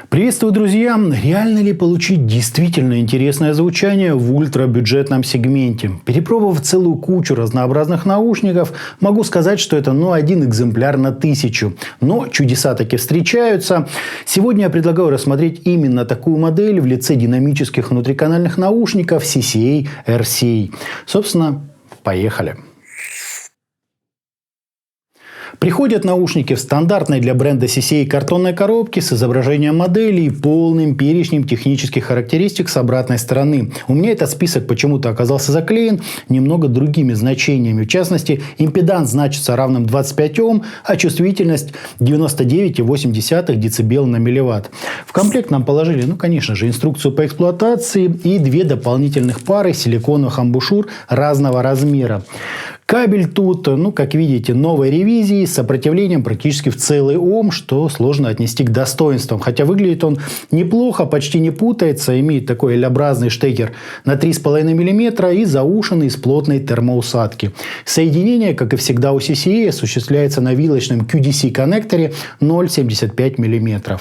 Приветствую, друзья! Реально ли получить действительно интересное звучание в ультрабюджетном сегменте? Перепробовав целую кучу разнообразных наушников, могу сказать, что это один экземпляр на 1000. Но чудеса таки встречаются. Сегодня я предлагаю рассмотреть именно такую модель в лице динамических внутриканальных наушников CCA RCA. Собственно, поехали! Приходят наушники в стандартной для бренда CCA картонной коробке с изображением модели и полным перечнем технических характеристик с обратной стороны. У меня этот список почему-то оказался заклеен немного другими значениями. В частности, импеданс значится равным 25 Ом, а чувствительность 99,8 дБ на милливатт. В комплект нам положили, конечно же, инструкцию по эксплуатации и 2 дополнительных пары силиконовых амбушюр разного размера. Кабель тут, как видите, новой ревизии с сопротивлением практически в целый Ом, что сложно отнести к достоинствам. Хотя выглядит он неплохо, почти не путается, имеет такой L-образный штекер на 3,5 мм и заушенный из плотной термоусадки. Соединение, как и всегда у CCA, осуществляется на вилочном QDC-коннекторе 0,75 мм.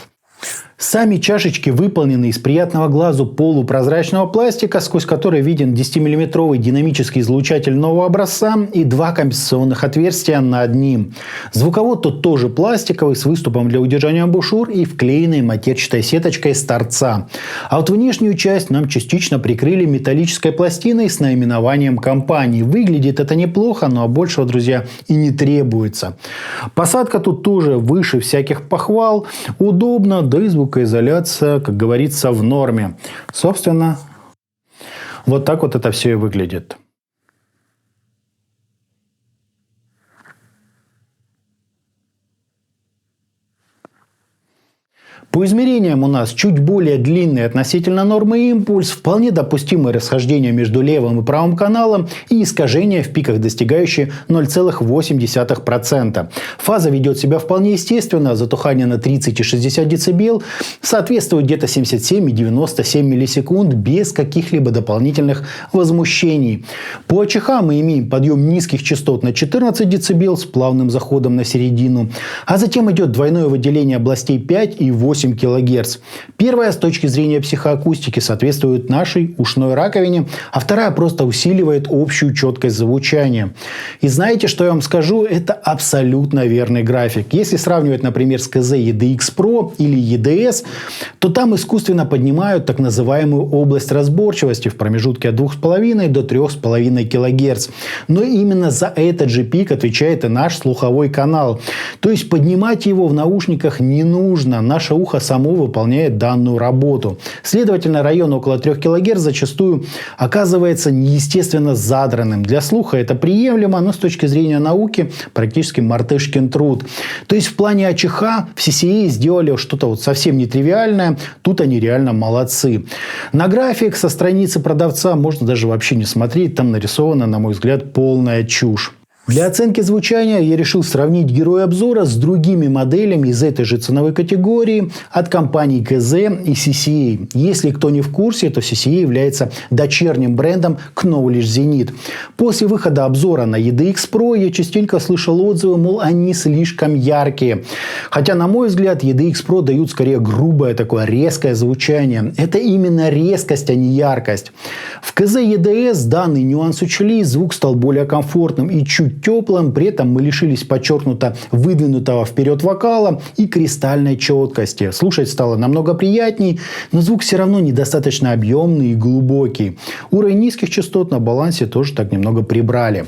Сами чашечки выполнены из приятного глазу полупрозрачного пластика, сквозь который виден 10-миллиметровый динамический излучатель нового образца и 2 компенсационных отверстия над ним. Звуковод тут тоже пластиковый, с выступом для удержания амбушюр и вклеенной матерчатой сеточкой с торца. А вот внешнюю часть нам частично прикрыли металлической пластиной с наименованием компании. Выглядит это неплохо, но большего, друзья, и не требуется. Посадка тут тоже выше всяких похвал, удобно, да и звукоизоляция, как говорится, в норме. Собственно, вот так вот это все и выглядит. По измерениям у нас чуть более длинный относительно нормы импульс, вполне допустимое расхождение между левым и правым каналом и искажения в пиках, достигающие 0,8%. Фаза ведет себя вполне естественно, затухание на 30 и 60 дБ соответствует где-то 77 и 97 миллисекунд без каких-либо дополнительных возмущений. По АЧХ мы имеем подъем низких частот на 14 дБ с плавным заходом на середину, а затем идет двойное выделение областей 5 и 8 кГц. Первая с точки зрения психоакустики соответствует нашей ушной раковине, а вторая просто усиливает общую четкость звучания. И знаете, что я вам скажу? Это абсолютно верный график. Если сравнивать, например, с KZ EDX Pro или EDS, то там искусственно поднимают так называемую область разборчивости в промежутке от 2,5 до 3,5 кГц. Но именно за этот же пик отвечает и наш слуховой канал. То есть поднимать его в наушниках не нужно. Наше ухо само выполняет данную работу. Следовательно, район около 3 кГц зачастую оказывается неестественно задранным. Для слуха это приемлемо, но с точки зрения науки практически мартышкин труд. То есть в плане АЧХ в CCA сделали что-то совсем нетривиальное. Тут они реально молодцы. На график со страницы продавца можно даже вообще не смотреть. Там нарисована, на мой взгляд, полная чушь. Для оценки звучания я решил сравнить героя обзора с другими моделями из этой же ценовой категории от компаний KZ и CCA. Если кто не в курсе, то CCA является дочерним брендом Knowledge Zenith. После выхода обзора на EDX Pro я частенько слышал отзывы, мол, они слишком яркие. Хотя, на мой взгляд, EDX Pro дают скорее грубое такое резкое звучание. Это именно резкость, а не яркость. В KZ EDS данный нюанс учли, звук стал более комфортным и чуть теплым, при этом мы лишились подчеркнуто выдвинутого вперед вокала и кристальной четкости. Слушать стало намного приятней, но звук все равно недостаточно объемный и глубокий. Уровень низких частот на балансе тоже так немного прибрали.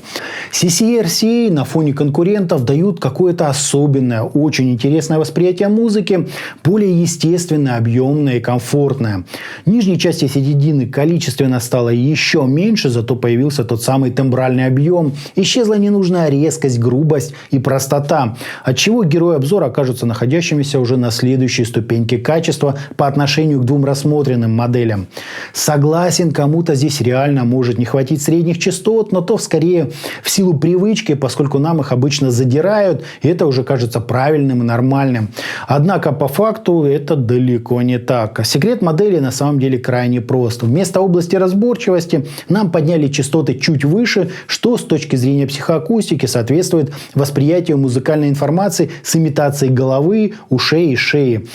CCA RCA на фоне конкурентов дают какое-то особенное, очень интересное восприятие музыки, более естественное, объемное и комфортное. В нижней части середины количественно стало еще меньше, зато появился тот самый тембральный объем. Исчезла ненужная резкость, грубость и простота, отчего герои обзора окажутся находящимися уже на следующей ступеньке качества по отношению к двум рассмотренным моделям. Согласен, кому-то здесь реально может не хватить средних частот, но то скорее в силу привычки, поскольку нам их обычно задирают, и это уже кажется правильным и нормальным. Однако по факту это далеко не так. Секрет модели на самом деле крайне прост. Вместо области разборчивости нам подняли частоты чуть выше, что с точки зрения психоакустики акустики соответствует восприятию музыкальной информации с имитацией головы, ушей и шеи.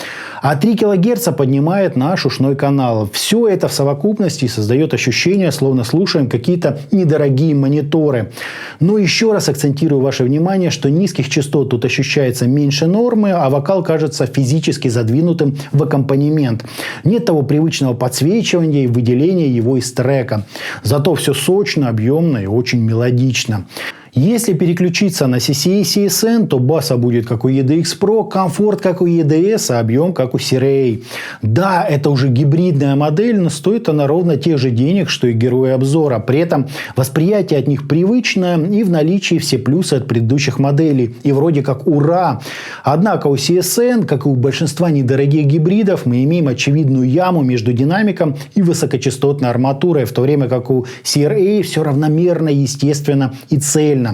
А 3 кГц поднимает наш ушной канал. Все это в совокупности создает ощущение, словно слушаем какие-то недорогие мониторы. Но еще раз акцентирую ваше внимание, что низких частот тут ощущается меньше нормы, а вокал кажется физически задвинутым в аккомпанемент. Нет того привычного подсвечивания и выделения его из трека. Зато все сочно, объемно и очень мелодично. Если переключиться на CCA CSN, то баса будет как у EDX Pro, комфорт как у EDS, а объем как у CRA. Да, это уже гибридная модель, но стоит она ровно тех же денег, что и герои обзора. При этом восприятие от них привычное и в наличии все плюсы от предыдущих моделей. И вроде как ура! Однако у CSN, как и у большинства недорогих гибридов, мы имеем очевидную яму между динамиком и высокочастотной арматурой, в то время как у CRA все равномерно, естественно и цельно.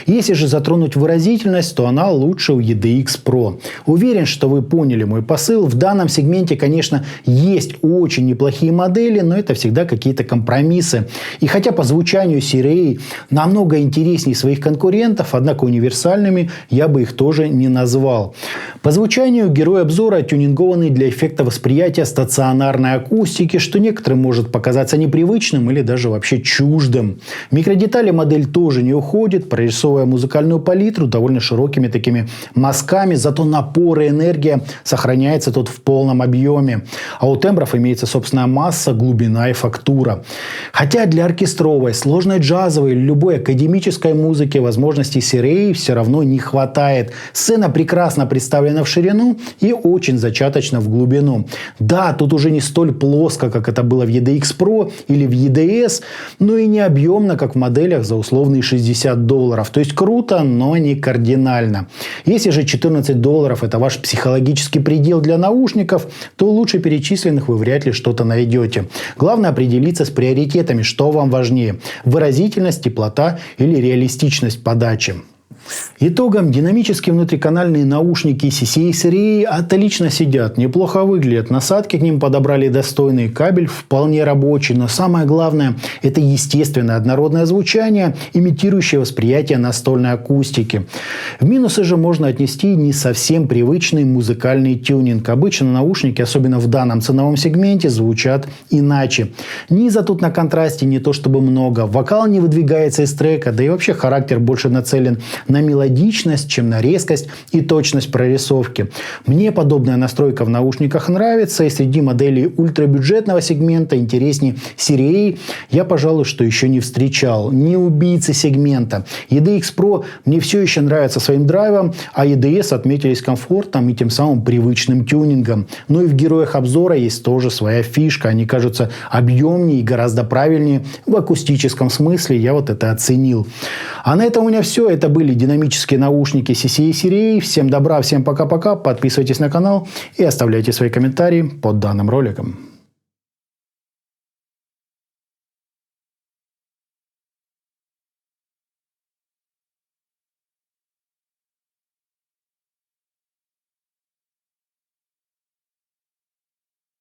Если же затронуть выразительность, то она лучше у EDX Pro. Уверен, что вы поняли мой посыл. В данном сегменте, конечно, есть очень неплохие модели, но это всегда какие-то компромиссы. И хотя по звучанию CRA намного интереснее своих конкурентов, однако универсальными я бы их тоже не назвал. По звучанию герой обзора тюнингованный для эффекта восприятия стационарной акустики, что некоторым может показаться непривычным или даже вообще чуждым. Микродетали модель тоже не уходит, прорисовывая музыкальную палитру довольно широкими такими мазками, зато напор и энергия сохраняется тут в полном объеме. А у тембров имеется собственная масса, глубина и фактура. Хотя для оркестровой, сложной джазовой или любой академической музыки возможностей CRA все равно не хватает. Сцена прекрасно представлена в ширину и очень зачаточно в глубину. Да, тут уже не столь плоско, как это было в EDX Pro или в EDS, но и не объемно, как в моделях за условные $60. То есть круто, но не кардинально. Если же $14 это ваш психологический предел для наушников, то лучше перечисленных вы вряд ли что-то найдете. Главное определиться с приоритетами, что вам важнее – выразительность, теплота или реалистичность подачи. Итогом, динамические внутриканальные наушники CCA CRA отлично сидят, неплохо выглядят. Насадки к ним подобрали достойный, кабель вполне рабочий. Но самое главное – это естественное однородное звучание, имитирующее восприятие настольной акустики. В минусы же можно отнести не совсем привычный музыкальный тюнинг. Обычно наушники, особенно в данном ценовом сегменте, звучат иначе. Низа тут на контрасте не то чтобы много, вокал не выдвигается из трека, да и вообще характер больше нацелен на мелодичность, чем на резкость и точность прорисовки. Мне подобная настройка в наушниках нравится, и среди моделей ультрабюджетного сегмента интереснее CRA я, пожалуй, что еще не встречал. Не убийцы сегмента. EDX Pro мне все еще нравится своим драйвом, а EDS отметились комфортом и тем самым привычным тюнингом. Но и в героях обзора есть тоже своя фишка. Они кажутся объемнее и гораздо правильнее в акустическом смысле. Я вот это оценил. А на этом у меня все. Это были динамические наушники CCA CRA. Всем добра, всем пока-пока. Подписывайтесь на канал и оставляйте свои комментарии под данным роликом.